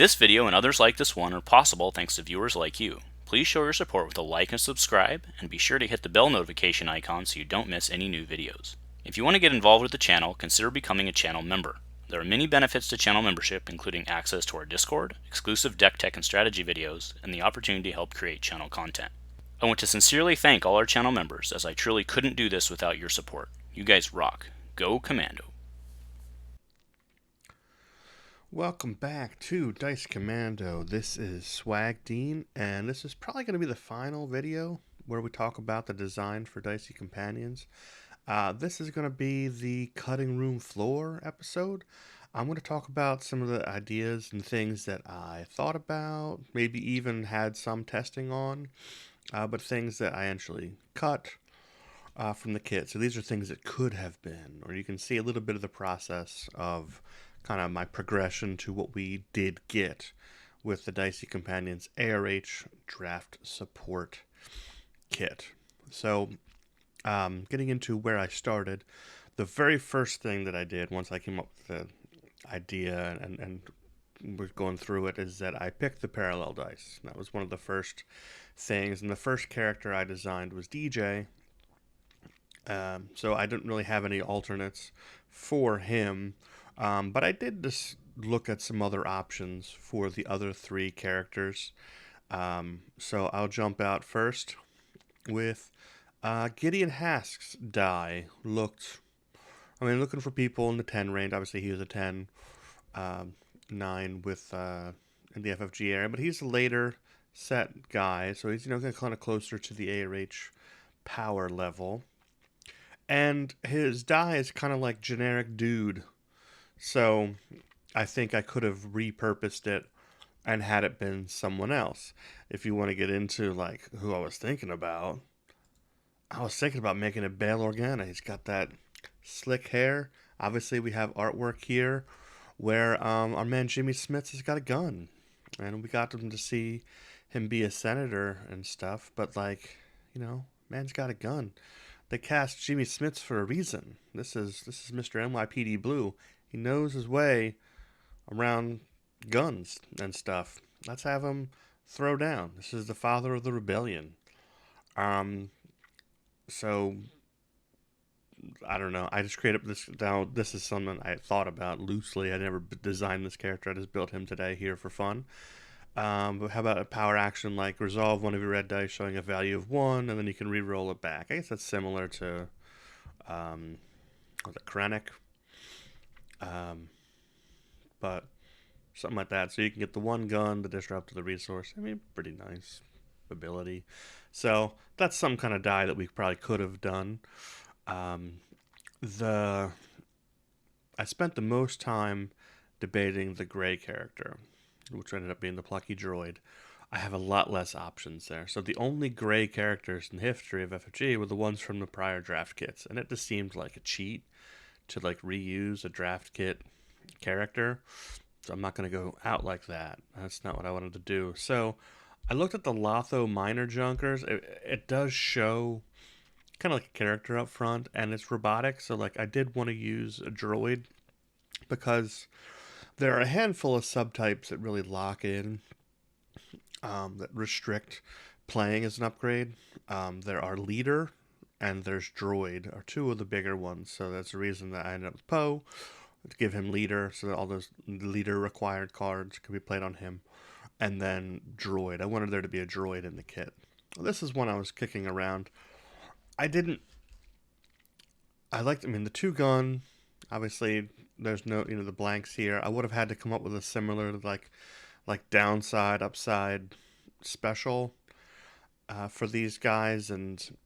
This video and others like this one are possible thanks to viewers like you. Please show your support with a like and subscribe, and be sure to hit the bell notification icon so you don't miss any new videos. If you want to get involved with the channel, consider becoming a channel member. There are many benefits to channel membership, including access to our Discord, exclusive deck tech and strategy videos, and the opportunity to help create channel content. I want to sincerely thank all our channel members, as I truly couldn't do this without your support. You guys rock. Go Commando. Welcome back to Dice Commando. This is SwagDean, and this is probably going to be the final video where we talk about the design for Dicey Companions. This is going to be the cutting room floor episode. I'm going to talk about some of the ideas and things that I thought about, maybe even had some testing on, but things that I actually cut from the kit. So these are things that could have been, or you can see a little bit of the process of kind of my progression to what we did get with the Dicey Companions ARH Draft Support Kit. So, getting into where I started, the very first thing that I did once I came up with the idea and was going through it is that I picked the parallel dice. That was one of the first things, and the first character I designed was DJ. So I didn't really have any alternates for him. But I did just look at some other options for the other three characters. So I'll jump out first with Gideon Hask's die. Looking for people in the 10 range. Obviously, he was a 10, 9 with in the FFG area, but he's a later set guy, so he's kind of closer to the ARH power level. And his die is kind of like generic dude. So I think I could have repurposed it and had it been someone else. If you want to get into like who I was thinking about making it Bail Organa. He's got that slick hair. Obviously, we have artwork here where our man Jimmy Smits has got a gun, and we got him to see him be a senator and stuff. But man's got a gun. They cast Jimmy Smits for a reason. This is Mr. NYPD Blue. He knows his way around guns and stuff. Let's have him throw down. This is the father of the rebellion. So I don't know. I just created this. Now this is something I thought about loosely. I never designed this character. I just built him today here for fun. But how about a power action like resolve one of your red dice showing a value of 1, and then you can re-roll it back. I guess that's similar to Krennic. But something like that. So you can get the one gun to disrupt the resource. Pretty nice ability. So that's some kind of die that we probably could have done. I spent the most time debating the gray character, which ended up being the plucky droid. I have a lot less options there. So the only gray characters in the history of FFG were the ones from the prior draft kits, and it just seemed like a cheat to reuse a draft kit character. So I'm not going to go out like that. That's not what I wanted to do. So I looked at the Lotho Minor Junkers. It does show kind of like a character up front, and it's robotic. So I did want to use a droid because there are a handful of subtypes that really lock in, that restrict playing as an upgrade. There are leader and there's droid are two of the bigger ones. So that's the reason that I ended up with Poe, to give him leader, so that all those leader required cards can be played on him. And then droid. I wanted there to be a droid in the kit. This is one I was kicking around. The two gun, obviously there's no, the blanks here. I would have had to come up with a similar, like downside, upside special for these guys, and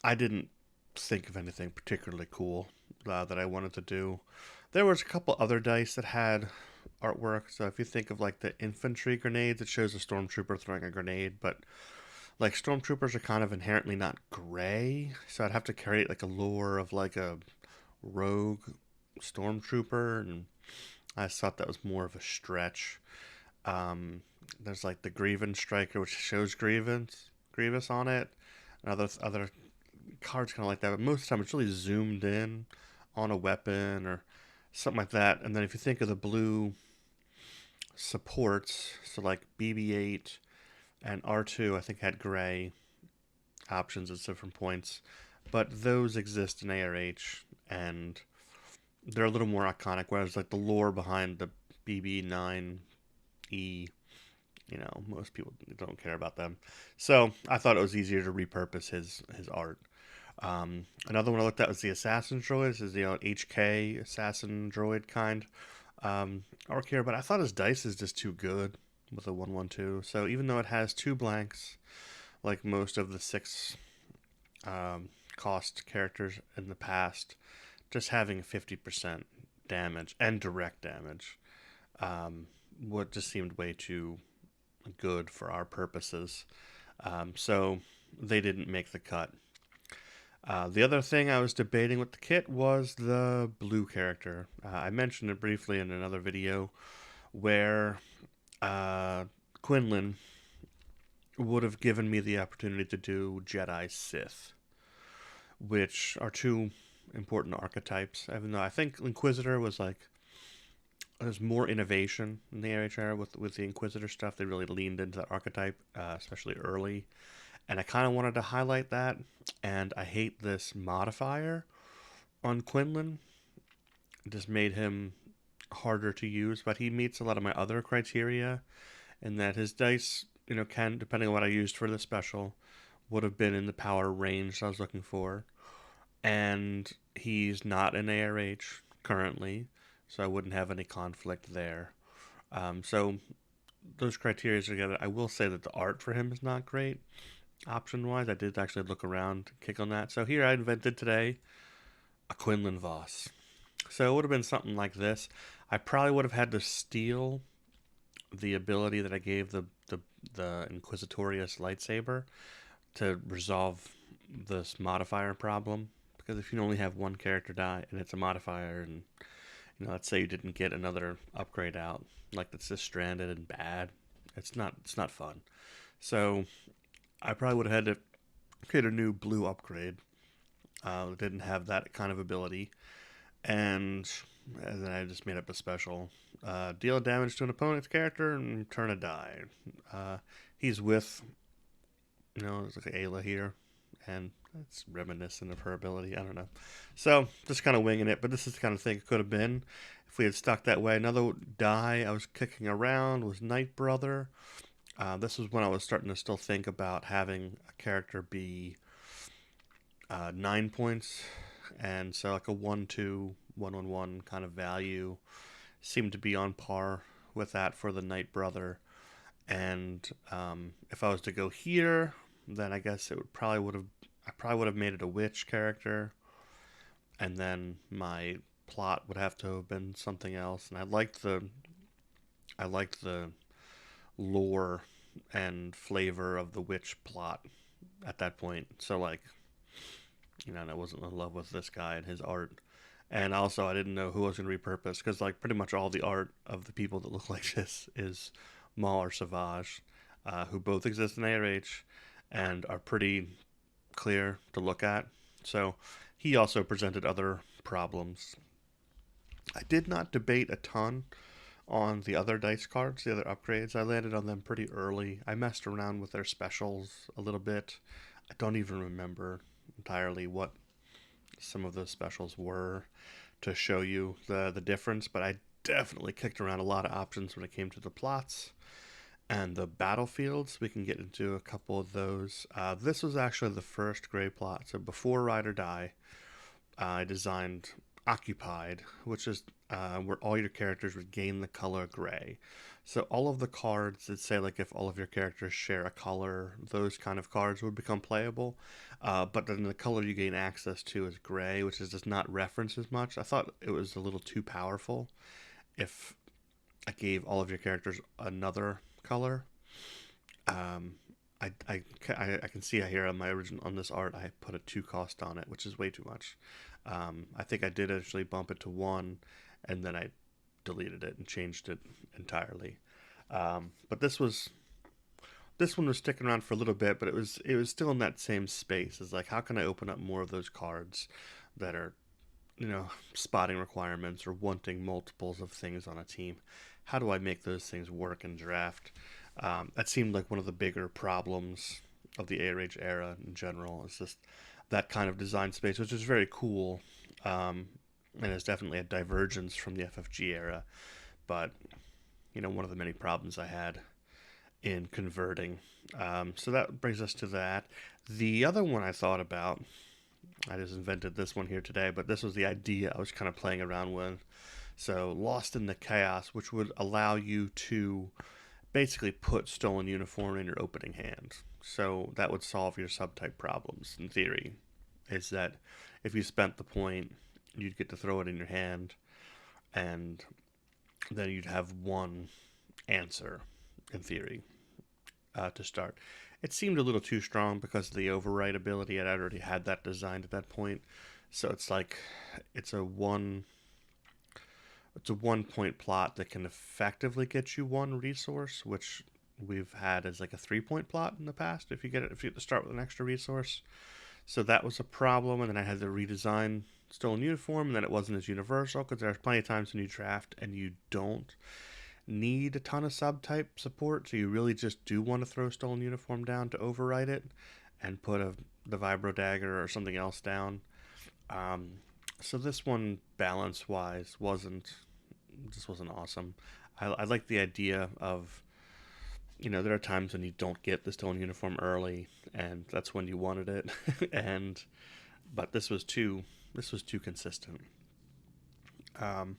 I didn't think of anything particularly cool that I wanted to do. There was a couple other dice that had artwork. So if you think of the infantry grenades, it shows a stormtrooper throwing a grenade, but stormtroopers are kind of inherently not gray, so I'd have to create a lore of a rogue stormtrooper, and I thought that was more of a stretch. There's the Grievous Striker, which shows Grievous on it, and other cards kind of like that, but most of the time it's really zoomed in on a weapon or something like that. And then if you think of the blue supports, so like BB-8 and R2, I think had gray options at different points, but those exist in ARH, and they're a little more iconic. Whereas like the lore behind the BB-9E, most people don't care about them. So I thought it was easier to repurpose his art. Another one I looked at was the assassin droids, is the HK assassin droid kind. I don't care, but I thought his dice is just too good with a 1/1/2. So even though it has two blanks, like most of the six cost characters in the past, just having 50% damage and direct damage what just seemed way too good for our purposes. So they didn't make the cut. The other thing I was debating with the kit was the blue character. I mentioned it briefly in another video where Quinlan would have given me the opportunity to do Jedi Sith, which are two important archetypes. Even though I think Inquisitor was like there's more innovation in the ARH era with the Inquisitor stuff. They really leaned into that archetype, especially early, and I kind of wanted to highlight that. And I hate this modifier on Quinlan. It just made him harder to use, but he meets a lot of my other criteria, in that his dice, can, depending on what I used for the special, would have been in the power range I was looking for. And he's not in ARH currently, so I wouldn't have any conflict there. So those criteria together, I will say that the art for him is not great. Option wise, I did actually look around, kick on that. So here I invented today a Quinlan Voss. So it would have been something like this. I probably would have had to steal the ability that I gave the Inquisitorious lightsaber to resolve this modifier problem. Because if you only have one character die and it's a modifier, and let's say you didn't get another upgrade out, like that's just stranded and bad, it's not fun. So I probably would have had to create a new blue upgrade that didn't have that kind of ability, and then I just made up a special. Deal damage to an opponent's character and turn a die. He's with, it's like Ayla here, and it's reminiscent of her ability. I don't know. So just kind of winging it, but this is the kind of thing it could have been if we had stuck that way. Another die I was kicking around was Night Brother. This was when I was starting to still think about having a character be 9 points, and so like a 1/2, 1/1 kind of value seemed to be on par with that for the Night Brother. And if I was to go here, then I guess I probably would have made it a witch character, and then my plot would have to have been something else. And I liked the lore and flavor of the witch plot at that point. So like, and I wasn't in love with this guy and his art. And also, I didn't know who I was going to repurpose, because like pretty much all the art of the people that look like this is Maul or Savage, who both exist in ARH and are pretty clear to look at. So he also presented other problems. I did not debate a ton on the other dice cards, the other upgrades. I landed on them pretty early. I messed around with their specials a little bit. I don't even remember entirely what some of those specials were to show you the difference, but I definitely kicked around a lot of options when it came to the plots and the battlefields. We can get into a couple of those. This was actually the first gray plot. So before Ride or Die, I designed Occupied, which is where all your characters would gain the color gray. So all of the cards that say like if all of your characters share a color, those kind of cards would become playable. But then the color you gain access to is gray, which is just not referenced as much. I thought it was a little too powerful if I gave all of your characters another color. Um, I can see here on my original on this art I put a 2 cost on it, which is way too much. I think I did actually bump it to 1, and then I deleted it and changed it entirely. But this one was sticking around for a little bit, but it was still in that same space. It's like, how can I open up more of those cards that are spotting requirements or wanting multiples of things on a team? how do I make those things work in draft? That seemed like one of the bigger problems of the Age era in general. Is just that kind of design space, which is very cool, and is definitely a divergence from the FFG era. But one of the many problems I had in converting. So that brings us to that. The other one I thought about, I just invented this one here today, but this was the idea I was kind of playing around with. So, Lost in the Chaos, which would allow you to basically put Stolen Uniform in your opening hand. So, that would solve your subtype problems, in theory. Is that if you spent the point, you'd get to throw it in your hand, and then you'd have one answer, in theory, to start. It seemed a little too strong because of the override ability. I'd already had that designed at that point, so it's like it's a one it's a 1 point plot that can effectively get you one resource, which we've had as like a 3 point plot in the past. If you get to start with an extra resource, so that was a problem. And then I had to redesign Stolen Uniform, and then it wasn't as universal because there's plenty of times when you draft and you don't need a ton of subtype support, so you really just do want to throw Stolen Uniform down to override it and put the Vibro Dagger or something else down. So this one, balance wise, wasn't awesome. I like the idea of there are times when you don't get the Stolen Uniform early, and that's when you wanted it, and but this was too consistent. Um,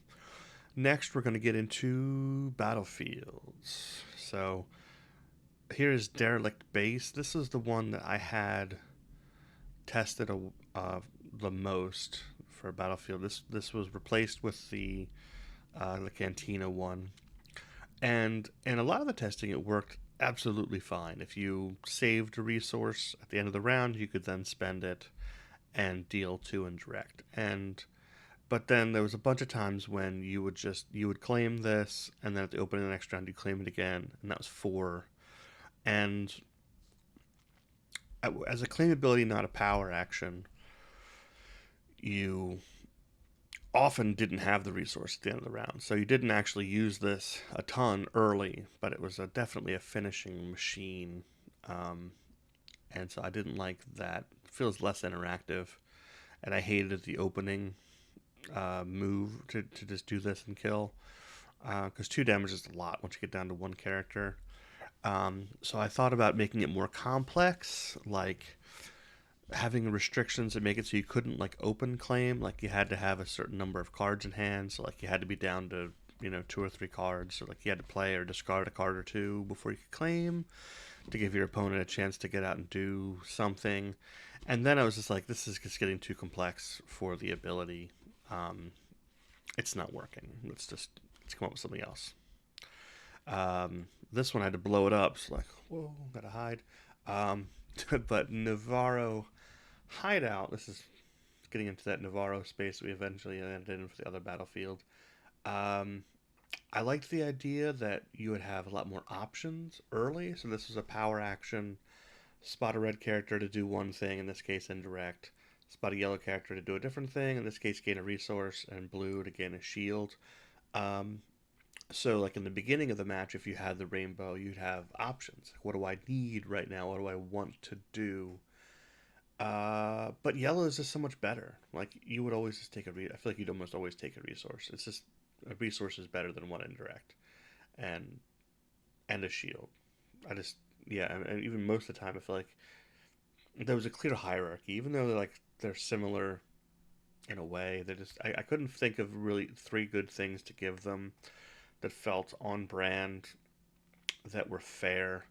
Next, we're going to get into battlefields. So here is Derelict Base. This is the one that I had tested the most for Battlefield. This was replaced with the Cantina one, and in a lot of the testing, it worked absolutely fine. If you saved a resource at the end of the round, you could then spend it and deal two indirect. But then there was a bunch of times when you would claim this, and then at the opening of the next round you claim it again, and that was four. And as a claimability, not a power action, you often didn't have the resource at the end of the round, so you didn't actually use this a ton early, but it was definitely a finishing machine, um, and so I didn't like that. It feels less interactive, and I hated the opening move to just do this and kill, because 2 damage is a lot once you get down to one character. So I thought about making it more complex, like having restrictions that make it so you couldn't like open claim, like you had to have a certain number of cards in hand, so like you had to be down to 2 or 3 cards, so like you had to play or discard a card or two before you could claim to give your opponent a chance to get out and do something. And then I was just like, this is just getting too complex for the ability. It's not working. Let's come up with something else. This one I had to blow it up. So like, whoa, gotta hide. But Navarro Hideout. This is getting into that Navarro space we eventually ended in for the other battlefield. Um, I liked the idea that you would have a lot more options early. So this was a power action. Spot a red character to do one thing, in this case indirect. Spot a yellow character to do a different thing, in this case gain a resource, and blue to gain a shield. Um, so, like in the beginning of the match, if you had the rainbow, you'd have options. What do I need right now? What do I want to do? But yellow is just so much better. Like you would always just take I feel like you'd almost always take a resource. It's just a resource is better than one indirect, and a shield. I just yeah, and even most of the time, I feel like there was a clear hierarchy, even though they're similar in a way. I couldn't think of really three good things to give them that felt on brand, that were fair,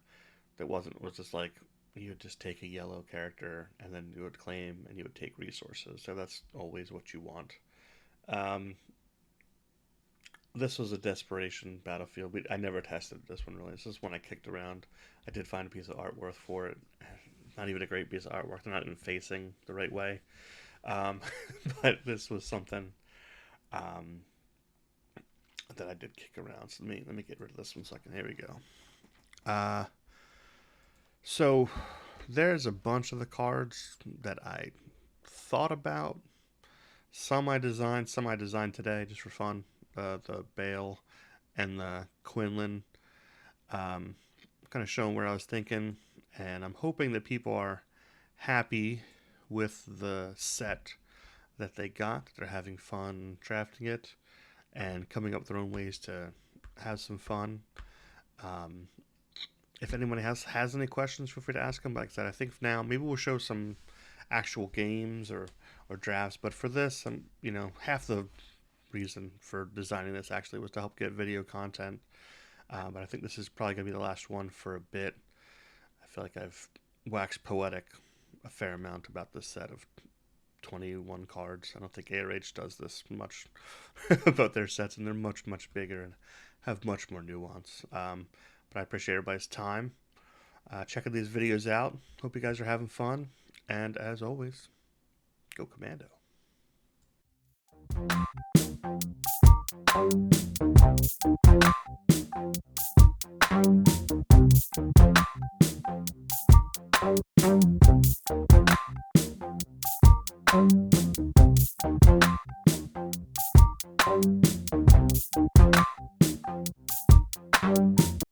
that was just like you would just take a yellow character and then you would claim and you would take resources. So that's always what you want. Um, this was a desperation battlefield. I never tested this one really. This is one I kicked around. I did find a piece of artwork for it. Not even a great piece of artwork. They're not even facing the right way. Um, but this was something um, that I did kick around. So let me get rid of this one second. Here we go. Uh, so there's a bunch of the cards that I thought about. Some I designed today just for fun. The Bale and the Quinlan, kind of showing where I was thinking, and I'm hoping that people are happy with the set that they got. They're having fun drafting it and coming up with their own ways to have some fun. If anyone has any questions, feel free to ask them. Like I said, I think now maybe we'll show some actual games or drafts. But for this, half the reason for designing this actually was to help get video content. But I think this is probably going to be the last one for a bit. I feel like I've waxed poetic a fair amount about this set of 21 cards. I don't think ARH does this much about their sets, and they're much, much bigger and have much more nuance. But I appreciate everybody's time. Checking these videos out. Hope you guys are having fun. And as always, go Commando.